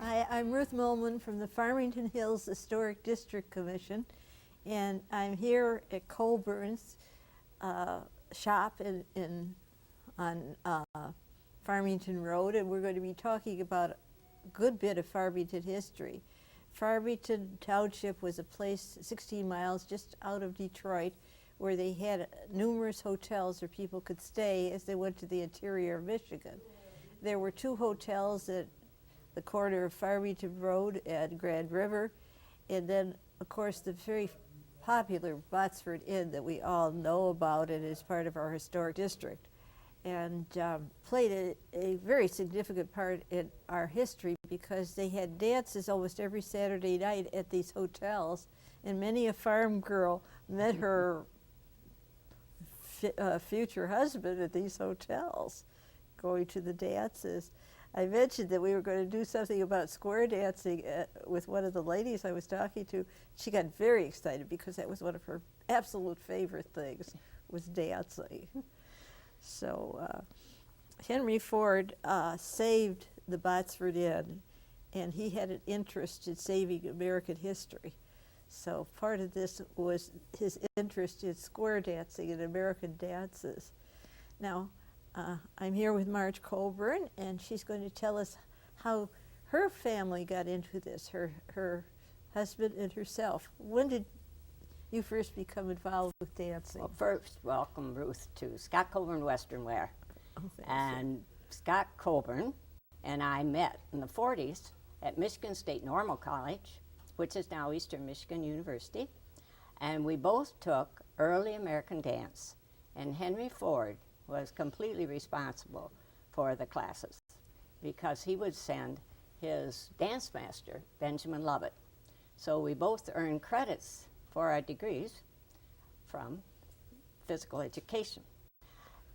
Hi, I'm Ruth Millman from the Farmington Hills Historic District Commission, and I'm here at Colburn's shop on Farmington Road, and we're going to be talking about a good bit of Farmington history. Farmington Township was a place 16 miles just out of Detroit where they had numerous hotels where people could stay as they went to the interior of Michigan. There were two hotels at the corner of Farmington Road and Grand River, and then of course the very popular Botsford Inn that we all know about and is part of our historic district, and played a very significant part in our history because they had dances almost every Saturday night at these hotels, and many a farm girl met her future husband at these hotels going to the dances. I mentioned that we were going to do something about square dancing with one of the ladies I was talking to. She got very excited because that was one of her absolute favorite things, was dancing. So Henry Ford saved the Botsford Inn, and he had an interest in saving American history. So part of this was his interest in square dancing and American dances. Now, I'm here with Marge Colburn, and she's going to tell us how her family got into this, her husband and herself. When did you first become involved with dancing? Well, first, welcome, Ruth, to Scott Colburn Western Wear. Oh, And Scott Colburn and I met in the 40s at Michigan State Normal College, which is now Eastern Michigan University, and we both took early American dance, and Henry Ford was completely responsible for the classes because he would send his dance master, Benjamin Lovett. So we both earned credits for our degrees from physical education.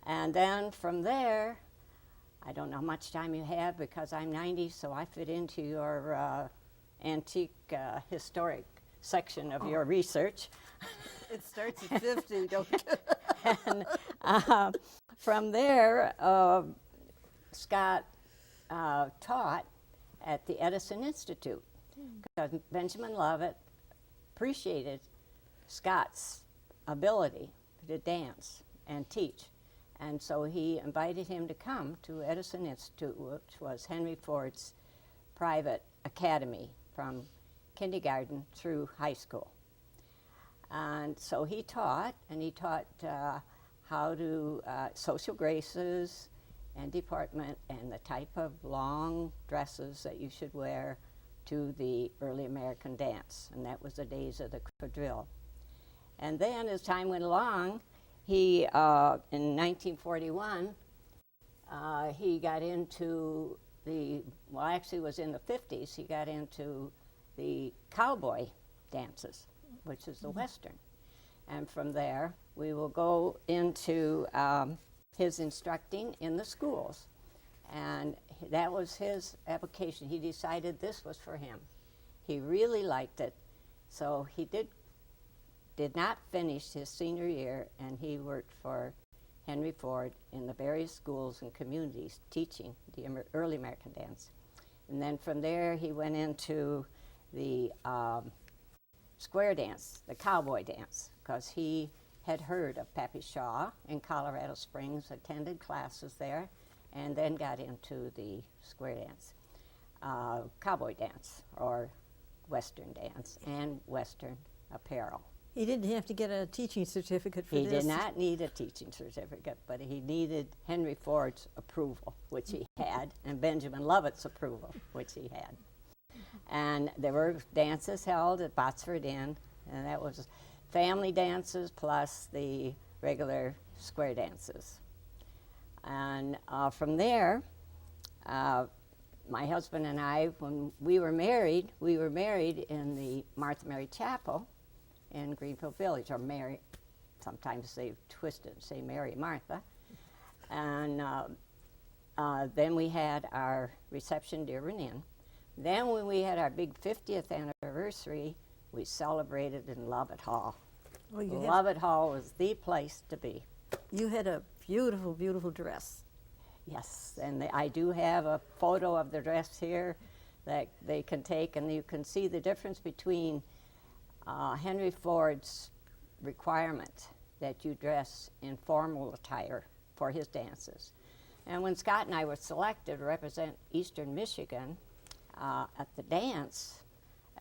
And then from there, I don't know how much time you have because I'm 90, so I fit into your antique historic section of your research. It starts at 50, don't And from there, Scott taught at the Edison Institute because Benjamin Lovett appreciated Scott's ability to dance and teach. And so he invited him to come to Edison Institute, which was Henry Ford's private academy from kindergarten through high school. And so he taught, and he taught how to social graces and deportment and the type of long dresses that you should wear to the early American dance. And that was the days of the quadrille. And then as time went along, he, in 1941, he got into well, actually it was in the 50s, he got into the cowboy dances, which is the Western. And from there, we will go into his instructing in the schools. And that was his application. He decided this was for him. He really liked it. So he did not finish his senior year, and he worked for Henry Ford in the various schools and communities teaching the early American dance. And then from there, he went into the square dance, the cowboy dance, because he had heard of Pappy Shaw in Colorado Springs, attended classes there, and then got into the square dance, cowboy dance, or Western dance, and Western apparel. He didn't have to get a teaching certificate for He this. did not need a teaching certificate, but he needed Henry Ford's approval, which he had, and Benjamin Lovett's approval, which he had. And there were dances held at Botsford Inn, and that was family dances plus the regular square dances. And from there, my husband and I, when we were married in the Martha Mary Chapel in Greenfield Village, or Mary, sometimes they twist it and say Mary Martha. And then we had our reception Dearborn Inn. Then when we had our big 50th anniversary, we celebrated in Lovett Hall. Oh, Lovett Hall was the place to be. You had a beautiful, beautiful dress. Yes, and I do have a photo of the dress here that they can take, and you can see the difference between Henry Ford's requirement that you dress in formal attire for his dances. And when Scott and I were selected to represent Eastern Michigan at the dance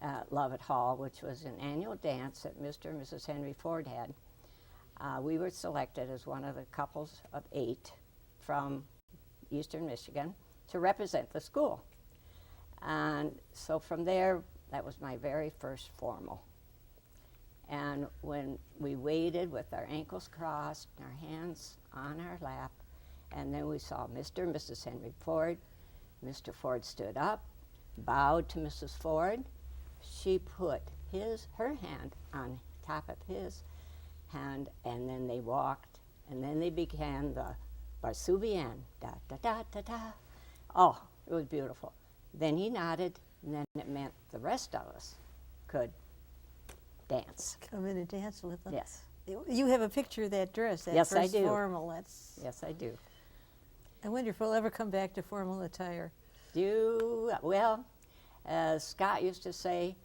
at Lovett Hall, which was an annual dance that Mr. and Mrs. Henry Ford had, we were selected as one of the couples of 8 from Eastern Michigan to represent the school. And so from there, that was my very first formal. And when we waited with our ankles crossed and our hands on our lap, and then we saw Mr. and Mrs. Henry Ford. Mr. Ford stood up, bowed to Mrs. Ford. She put her hand on top of his hand, and then they walked, and then they began the Varsouvienne, da da da da da. Oh, it was beautiful. Then he nodded, and then it meant the rest of us could dance. Come in and dance with them. Yes. You have a picture of that dress, that Yes, I first do. formal. That's. Yes, I do. I wonder if we'll ever come back to formal attire. Well, as Scott used to say,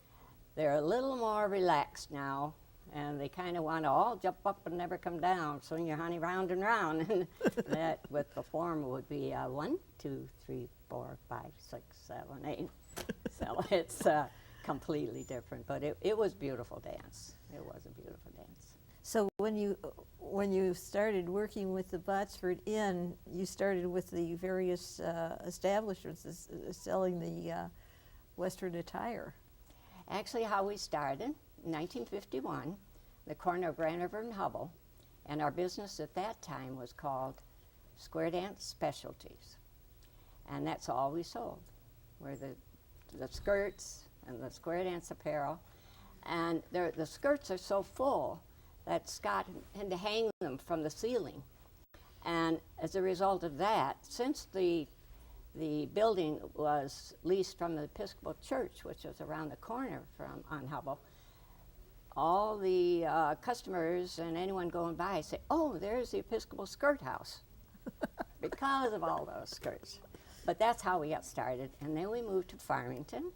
they're a little more relaxed now, and they kind of want to all jump up and never come down, swing your honey round and round. And that with the formal would be 1, 2, 3, 4, 5, 6, 7, 8. So it's completely different, but it was a beautiful dance. It was a beautiful dance. So when you started working with the Botsford Inn, you started with the various establishments selling the Western attire. Actually, how we started, in 1951, the corner of Grand River and Hubble, and our business at that time was called Square Dance Specialties. And that's all we sold, were the skirts and the square dance apparel. And the skirts are so full that Scott had to hang them from the ceiling. And as a result of that, since the building was leased from the Episcopal Church, which was around the corner on Hubble, all the customers and anyone going by say, "Oh, there's the Episcopal Skirt House," because of all those skirts. But that's how we got started. And then we moved to Farmington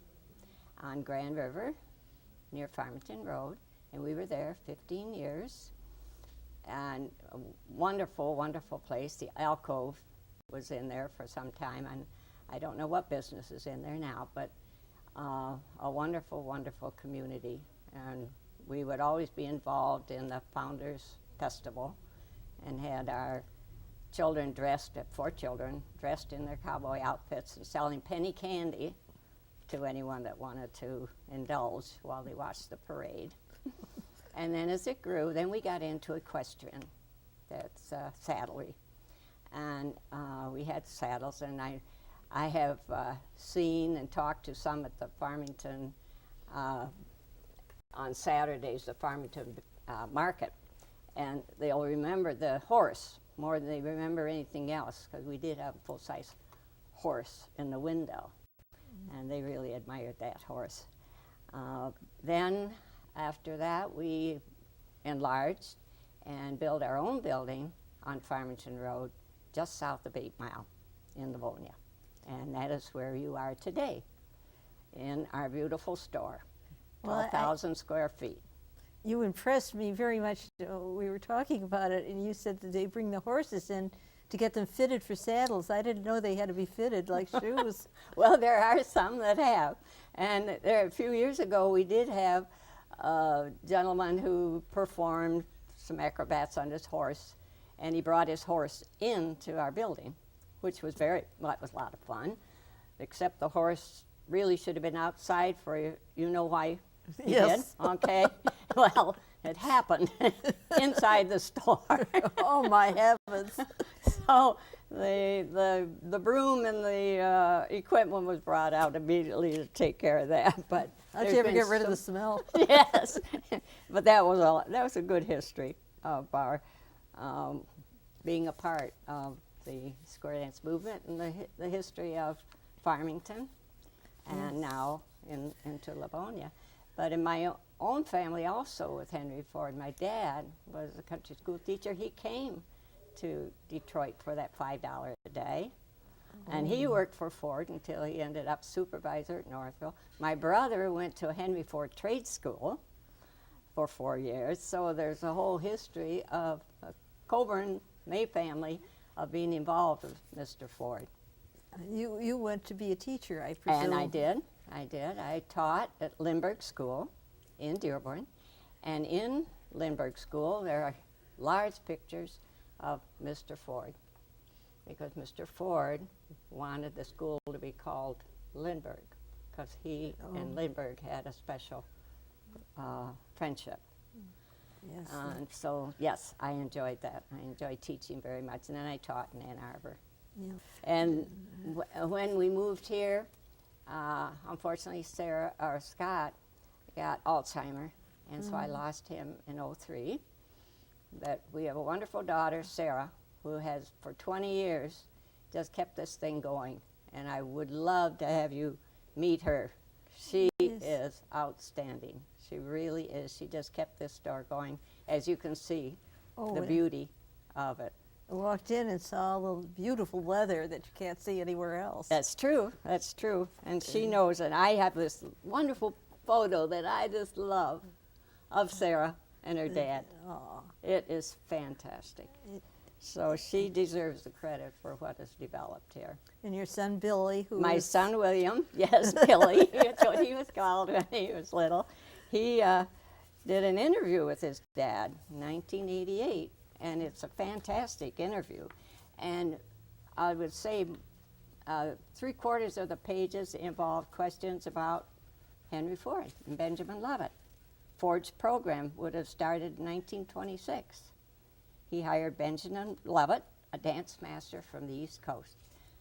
on Grand River, near Farmington Road, and we were there 15 years. And a wonderful, wonderful place. The alcove was in there for some time, and I don't know what business is in there now, but a wonderful, wonderful community. And we would always be involved in the Founders Festival and had our children dressed, 4 children, dressed in their cowboy outfits and selling penny candy to anyone that wanted to indulge while they watched the parade. And then as it grew, then we got into equestrian, that's saddlery. And we had saddles, and I have seen and talked to some at the Farmington, on Saturdays, the Farmington market, and they'll remember the horse more than they remember anything else, because we did have a full-size horse in the window, and they really admired that horse. Then after that, we enlarged and built our own building on Farmington Road, just south of 8 Mile in Livonia. And that is where you are today, in our beautiful store, Well, 12,000 square feet. You impressed me very much. We were talking about it, and you said that they bring the horses in to get them fitted for saddles. I didn't know they had to be fitted like shoes. Well, there are some that have. And a few years ago, we did have a gentleman who performed some acrobats on his horse, and he brought his horse into our building, which was a lot of fun, except the horse really should have been outside for you know why he Yes. did, okay? Well, it happened inside the store. Oh my heavens! So the broom and the equipment was brought out immediately to take care of that. But How'd there's you ever been get rid of some- the smell? Yes, but that was a good history of our being a part of the square dance movement and the history of Farmington, and now into Livonia. But in my own family also with Henry Ford, my dad was a country school teacher. He came to Detroit for that $5 a day. And he worked for Ford until he ended up supervisor at Northville. My brother went to Henry Ford Trade School for 4 years, so there's a whole history of Colburn May family of being involved with Mr. Ford. You went to be a teacher, I presume. And I did. I taught at Lindbergh School in Dearborn. And in Lindbergh School, there are large pictures of Mr. Ford, because Mr. Ford wanted the school to be called Lindbergh, because he and Lindbergh had a special friendship. Yes. And so, yes, I enjoyed that. I enjoyed teaching very much. And then I taught in Ann Arbor. Yeah. And when we moved here, unfortunately, Scott got Alzheimer, and so I lost him in '03. But we have a wonderful daughter, Sarah, who has, for 20 years, just kept this thing going. And I would love to have you meet her. She is outstanding. She really is. She just kept this store going, as you can see, the beauty of it. I walked in and saw the beautiful weather that you can't see anywhere else. That's true. That's true. And she knows it. I have this wonderful photo that I just love of Sarah and her dad. Aw. It is fantastic. So she deserves the credit for what is developed here. And your son Billy, who My is- son William, yes, Billy, that's what he was called when he was little. He did an interview with his dad in 1988, and it's a fantastic interview. And I would say 3/4 of the pages involved questions about Henry Ford and Benjamin Lovett. Ford's program would have started in 1926. He hired Benjamin Lovett, a dance master from the East Coast.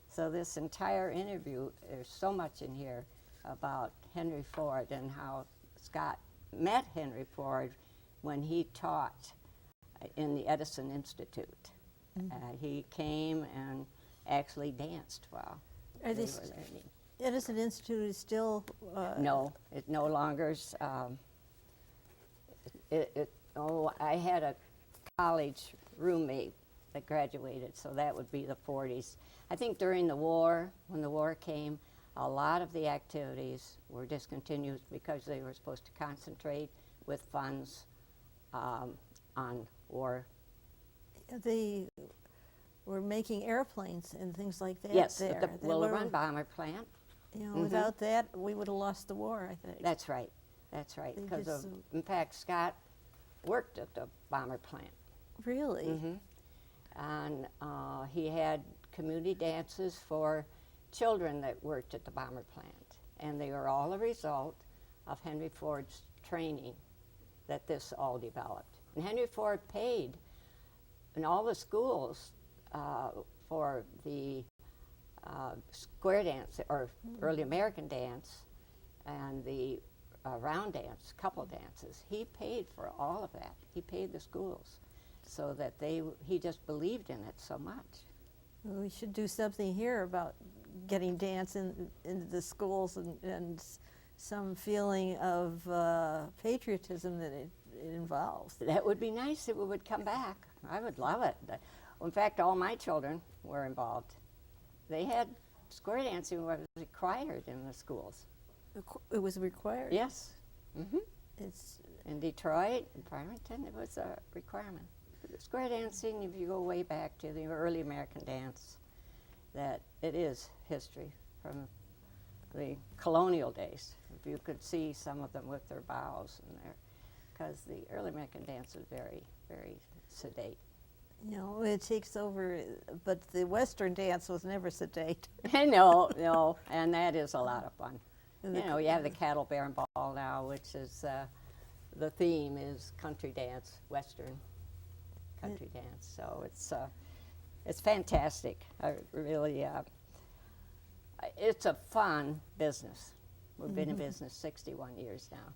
So this entire interview, there's so much in here about Henry Ford and how Scott met Henry Ford when he taught in the Edison Institute. He came and actually danced while Are they they were learning. Edison Institute is still No, it no longer's. I had a college roommate that graduated, so that would be the 40s. I think during the war, when the war came, a lot of the activities were discontinued because they were supposed to concentrate with funds on war. They were making airplanes and things like that. Yes, there. at the They Willow were- Run Bomber Plant. You know, without that, we would have lost the war, I think. That's right. That's right. They Because just of, in fact, Scott worked at the bomber plant. Really? And he had community dances for children that worked at the bomber plant. And they were all a result of Henry Ford's training that this all developed. And Henry Ford paid in all the schools for the square dance, or early American dance, and the round dance, couple dances. He paid for all of that. He paid the schools so that he just believed in it so much. Well, we should do something here about getting dance into the schools and some feeling of patriotism that it involves. That would be nice if it would come back. I would love it. In fact, all my children were involved. They had square dancing was required in the schools. It was required. Yes. It's In Detroit and Farmington, it was a requirement. Square dancing, if you go way back to the early American dance, that it is history from the colonial days. If you could see some of them with their bows and their, because the early American dance is very, very sedate. it takes over, but the Western dance was never sedate. No, and that is a lot of fun. And You have the Cattle Bear Ball now, which is the theme is country dance, Western country dance. So it's fantastic. I really, it's a fun business. We've been in business 61 years now.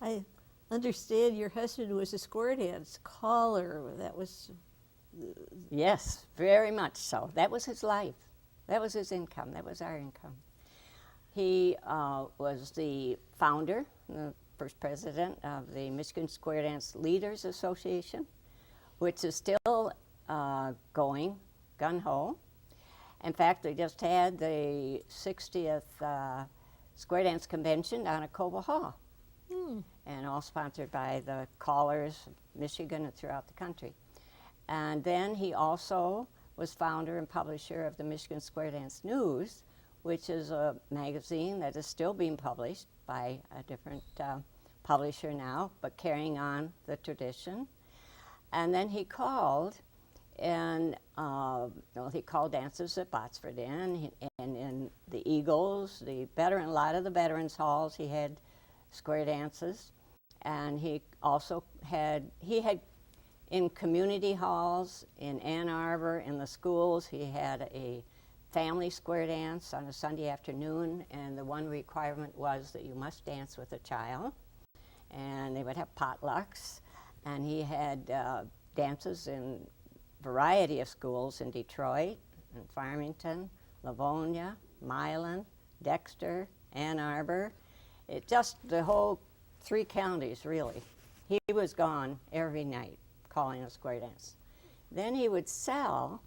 I understand your husband was a square dance caller. That was Yes, very much so. That was his life. That was his income. That was our income. He was the founder, the first president of the Michigan Square Dance Leaders Association, which is still going, gung-ho. In fact, they just had the 60th Square Dance Convention down at Coble Hall, and all sponsored by the Callers, Michigan, and throughout the country. And then he also was founder and publisher of the Michigan Square Dance News, which is a magazine that is still being published by a different publisher now, but carrying on the tradition. And then he called, and he called dances at Botsford Inn, and in the Eagles, a lot of the veterans halls, he had square dances. And he also had in community halls in Ann Arbor, in the schools, he had a family square dance on a Sunday afternoon, and the one requirement was that you must dance with a child. And they would have potlucks, and he had dances in a variety of schools in Detroit, in Farmington, Livonia, Milan, Dexter, Ann Arbor. It just, the whole 3 counties, really. He was gone every night calling a square dance. Then he would sell,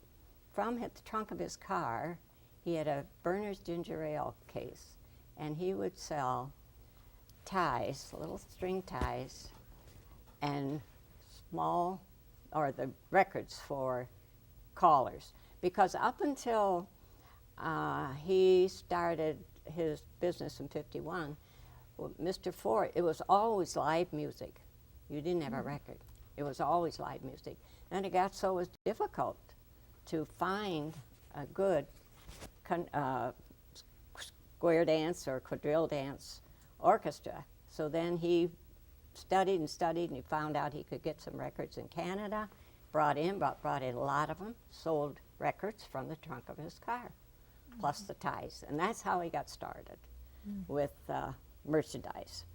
from the trunk of his car, he had a Berner's ginger ale case, and he would sell ties, little string ties, and the records for callers. Because up until he started his business in '51, Mr. Ford, it was always live music. You didn't have a record. It was always live music. And it got so it was difficult to find a good square dance or quadrille dance orchestra. So then he studied and studied, and he found out he could get some records in Canada, brought in a lot of them, sold records from the trunk of his car, plus the ties. And that's how he got started with merchandise.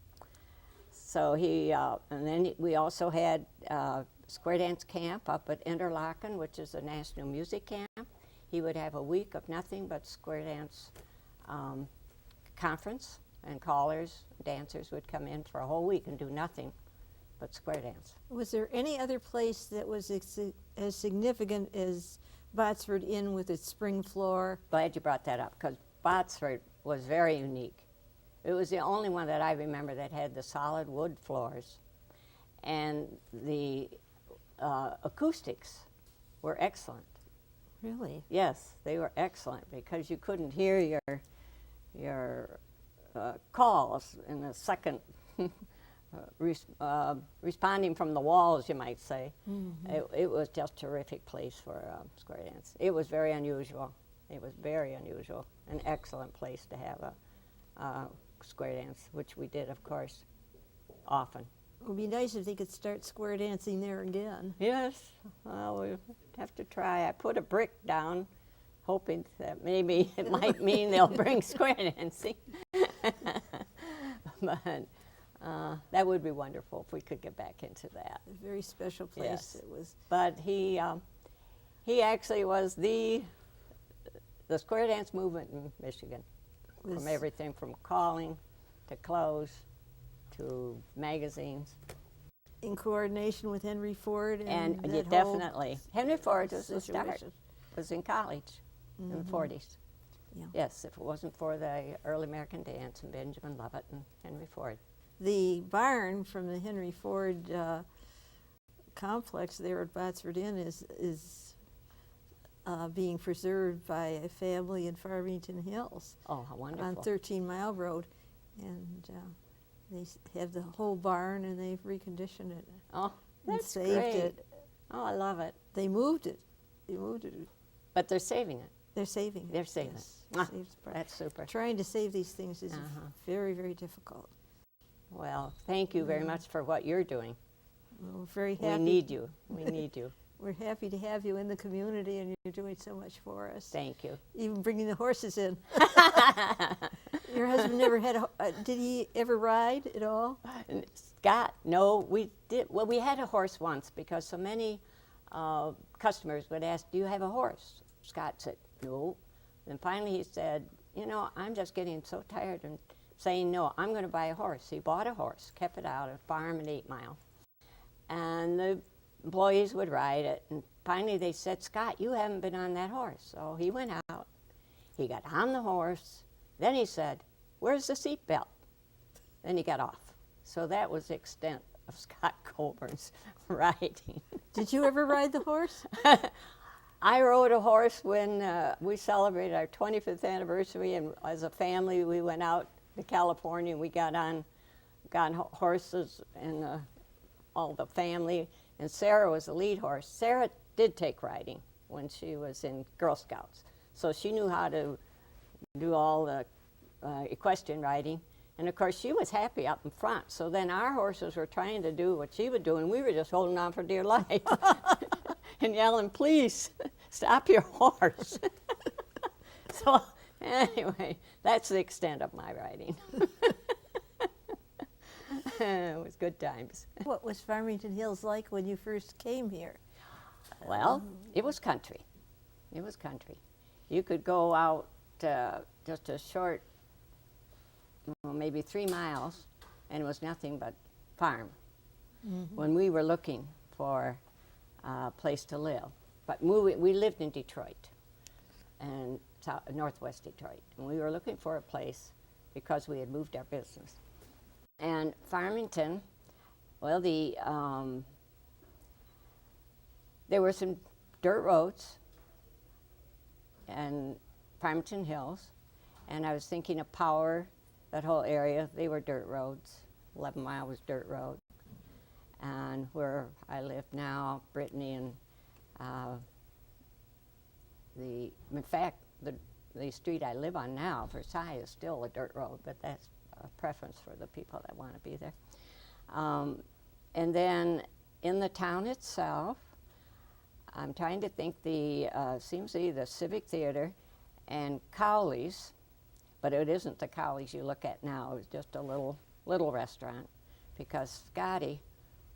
So and then we also had square dance camp up at Interlaken, which is a national music camp. He would have a week of nothing but square dance conference, and callers, dancers would come in for a whole week and do nothing but square dance. Was there any other place that was as significant as Botsford Inn with its spring floor? Glad you brought that up, because Botsford was very unique. It was the only one that I remember that had the solid wood floors, and the acoustics were excellent. Really? Yes, they were excellent, because you couldn't hear your calls in a second, responding from the walls, you might say. It was just a terrific place for square dance. It was very unusual. It was very unusual. An excellent place to have a square dance, which we did, of course, often. It would be nice if they could start square dancing there again. Yes, well, we have to try. I put a brick down, hoping that maybe it might mean they'll bring square dancing. But that would be wonderful if we could get back into that. A very special place. Yes. It was. But he actually was the square dance movement in Michigan, from everything from calling to clothes to magazines. In coordination with Henry Ford And that yeah, whole definitely. Henry Ford was the start. situation. Was in college in the 40s. Yeah. Yes, if it wasn't for the early American dance and Benjamin Lovett and Henry Ford. The barn from the Henry Ford complex there at Botsford Inn is being preserved by a family in Farmington Hills. Oh, how wonderful. On 13 Mile Road. And they have the whole barn, and they've reconditioned it. Oh, and that's saved great. it. Oh, I love it. They moved it. They moved it. But they're saving it. They're saving it. They're saving yes. it. Ah, Saved the barn. that's super. Trying to save these things is very, very difficult. Well, thank you very much for what you're doing. Well, we're very happy. We need you. We need you. We're happy to have you in the community, and you're doing so much for us. Thank you. Even bringing the horses in. Your husband never had did he ever ride at all? Scott, no, we did. Well, we had a horse once because so many customers would ask, do you have a horse? Scott said, no. And finally he said, you know, I'm just getting so tired of saying no, I'm going to buy a horse. He bought a horse, kept it out at a farm in 8 Mile. And the employees would ride it. And finally they said, Scott, you haven't been on that horse. So he went out He got on the horse. Then he said, "Where's the seatbelt?" Then he got off. So that was the extent of Scott Colburn's riding. Did you ever ride the horse? I rode a horse when we celebrated our 25th anniversary, and as a family, we went out to California. And we got on horses, and all the family. And Sarah was the lead horse. Sarah did take riding when she was in Girl Scouts, so she knew how to do all the equestrian riding. And of course, she was happy up in front. So then our horses were trying to do what she was doing. We were just holding on for dear life and yelling, "Please, stop your horse." So anyway, that's the extent of my riding. It was good times. What was Farmington Hills like when you first came here? Well, it was country. It was country. You could go out just a short, maybe 3 miles, and it was nothing but farm. When we were looking for a place to live. But we lived in Detroit, and northwest Detroit, and we were looking for a place because we had moved our business. And Farmington, well, there were some dirt roads and Farmington Hills, and I was thinking of Power, that whole area, they were dirt roads. 11 Mile was dirt road. And where I live now, Brittany, and in fact, the street I live on now, Versailles, is still a dirt road, but that's a preference for the people that want to be there. And then in the town itself, I'm trying to think, seems to be the Civic Theater and Cowley's, but it isn't the Cowley's you look at now. It was just a little restaurant, because Scotty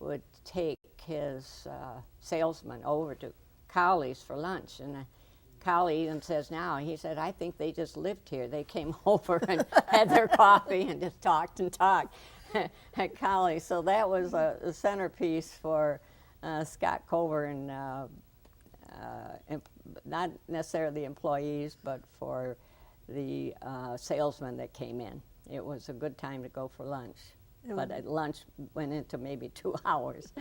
would take his salesman over to Cowley's for lunch, and Cowley even says now, he said, "I think they just lived here. They came over and had their coffee and just talked and talked at Cowley." So that was a centerpiece for Scott Colburn, not necessarily the employees, but for the salesmen that came in. It was a good time to go for lunch. But at lunch went into maybe 2 hours.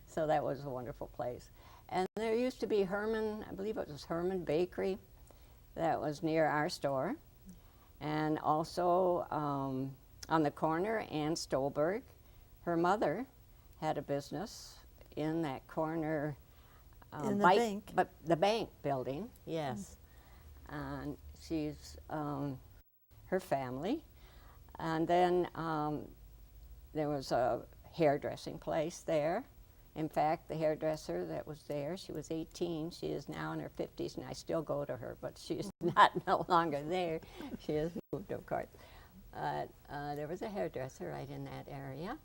So that was a wonderful place. And there used to be Herman, I believe it was Herman Bakery, that was near our store. And also on the corner, Ann Stolberg, her mother had a business in that corner. In the bank. But the bank building, yes. And she's her family. And then there was a hairdressing place there. In fact, the hairdresser that was there, she was 18. She is now in her 50s, and I still go to her, but she's no longer there. She has moved, of course. There was a hairdresser right in that area.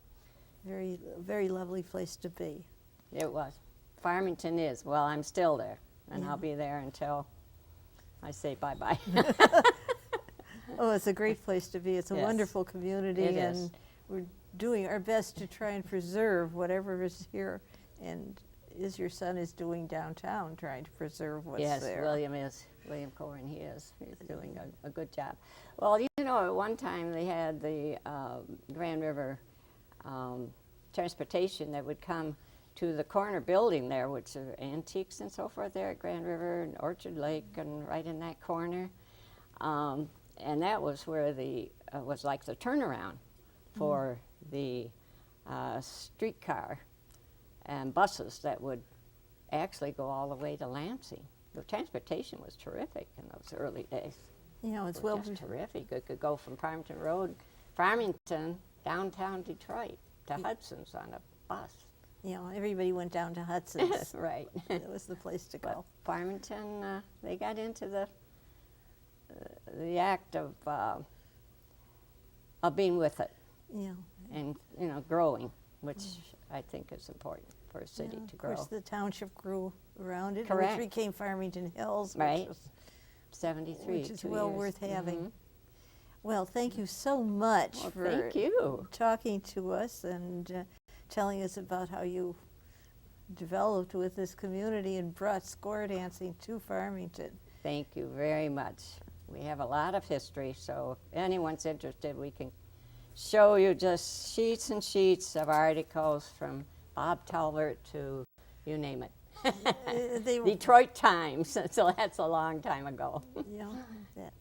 Very, very lovely place to be. It was. Farmington is. Well, I'm still there, and I'll be there until I say bye-bye. Oh, it's a great place to be. It's a Yes. wonderful community, It and is. we're doing our best to try and preserve whatever is here, and as your son is doing downtown, trying to preserve what's there. Yes, William Colburn, he is. He's doing a good job. Well, you know, at one time they had the Grand River transportation that would come to the corner building there, which are antiques and so forth there at Grand River and Orchard Lake and right in that corner. And that was where was like the turnaround for the streetcar and buses that would actually go all the way to Lansing. The transportation was terrific in those early days. You know, it's It was well, just terrific. It could go from Farmington Road, Farmington, downtown Detroit to Hudson's on a bus. you know, everybody went down to Hudson's. Right. It was the place to But go. Farmington, they got into the act of being with it Yeah. and, you know, growing, which I think is important for a city to grow. Of course, the township grew around it, Correct. which became Farmington Hills, Right. which was 73, which is 2 well years. worth having. Mhm. Well, thank you so much Well, for thank you. talking to us and telling us about how you developed with this community and brought square dancing to Farmington. Thank you very much. We have a lot of history, so if anyone's interested, we can show you just sheets and sheets of articles from Bob Talbert to you name it. They, Detroit Times, so that's a long time ago. you know, that,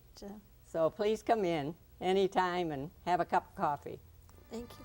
So please come in anytime and have a cup of coffee. thank you.